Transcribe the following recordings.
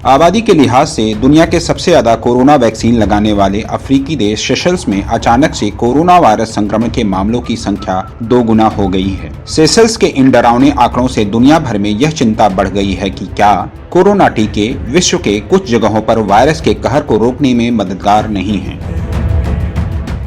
आबादी के लिहाज से दुनिया के सबसे ज्यादा कोरोना वैक्सीन लगाने वाले अफ्रीकी देश सेशल्स में अचानक से कोरोना वायरस संक्रमण के मामलों की संख्या 2 गुना हो गई है। सेशल्स के इन डरावने आंकड़ों से दुनिया भर में यह चिंता बढ़ गई है कि क्या कोरोना टीके विश्व के कुछ जगहों पर वायरस के कहर को रोकने में मददगार नहीं हैं।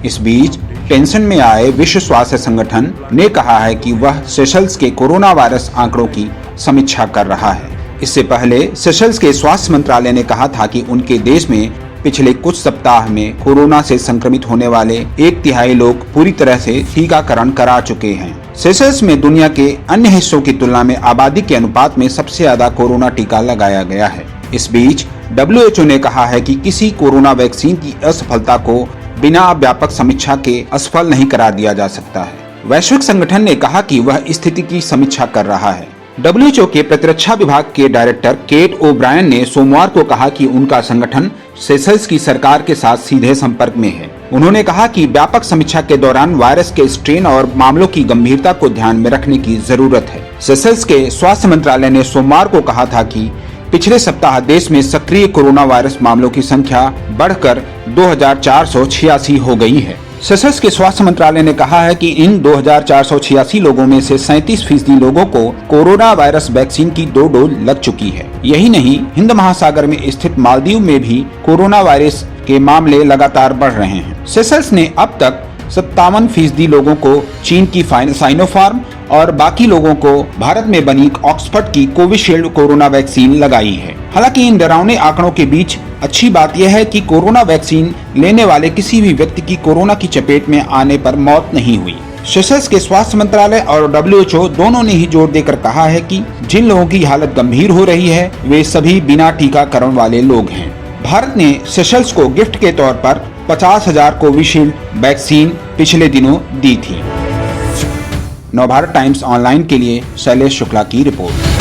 इस बीच टेंशन में आए विश्व स्वास्थ्य संगठन ने कहा है कि वह सेशल्स के कोरोना वायरस आंकड़ों की समीक्षा कर रहा है। इससे पहले सेशल्स के स्वास्थ्य मंत्रालय ने कहा था कि उनके देश में पिछले कुछ सप्ताह में कोरोना से संक्रमित होने वाले 1/3 लोग पूरी तरह से टीकाकरण करा चुके हैं। सेशल्स में दुनिया के अन्य हिस्सों की तुलना में आबादी के अनुपात में सबसे ज्यादा कोरोना टीका लगाया गया है। इस बीच WHO ने कहा है कि किसी कोरोना वैक्सीन की असफलता को बिना व्यापक समीक्षा के असफल नहीं करार दिया जा सकता है। वैश्विक संगठन ने कहा कि वह स्थिति की समीक्षा कर रहा है। WHO के प्रतिरक्षा विभाग के डायरेक्टर केट ओब्रायन ने सोमवार को कहा कि उनका संगठन सेशल्स की सरकार के साथ सीधे संपर्क में है। उन्होंने कहा कि व्यापक समीक्षा के दौरान वायरस के स्ट्रेन और मामलों की गंभीरता को ध्यान में रखने की जरूरत है। सेशल्स के स्वास्थ्य मंत्रालय ने सोमवार को कहा था कि पिछले सप्ताह देश में सक्रिय कोरोना वायरस मामलों की संख्या बढ़कर 2486 हो गई है। सेशल्स के स्वास्थ्य मंत्रालय ने कहा है कि इन 2486 लोगों में से 37% लोगों को कोरोना वायरस वैक्सीन की 2 डोज लग चुकी है। यही नहीं, हिंद महासागर में स्थित मालदीव में भी कोरोना वायरस के मामले लगातार बढ़ रहे हैं। सेशल्स ने अब तक 57% लोगों को चीन की साइनोफार्म और बाकी लोगों को भारत में बनी ऑक्सफर्ड की कोविशील्ड कोरोना वैक्सीन लगाई है। हालांकि इन डरावने आंकड़ों के बीच अच्छी बात यह है कि कोरोना वैक्सीन लेने वाले किसी भी व्यक्ति की कोरोना की चपेट में आने पर मौत नहीं हुई। सेशल्स के स्वास्थ्य मंत्रालय और WHO दोनों ने ही जोर देकर कहा है कि जिन लोगों की हालत गंभीर हो रही है वे सभी बिना टीकाकरण वाले लोग हैं। भारत ने सेशल्स को गिफ्ट के तौर पर 50,000 कोविशील्ड वैक्सीन पिछले दिनों दी थी। नवभारत टाइम्स ऑनलाइन के लिए शैलेश शुक्ला की रिपोर्ट।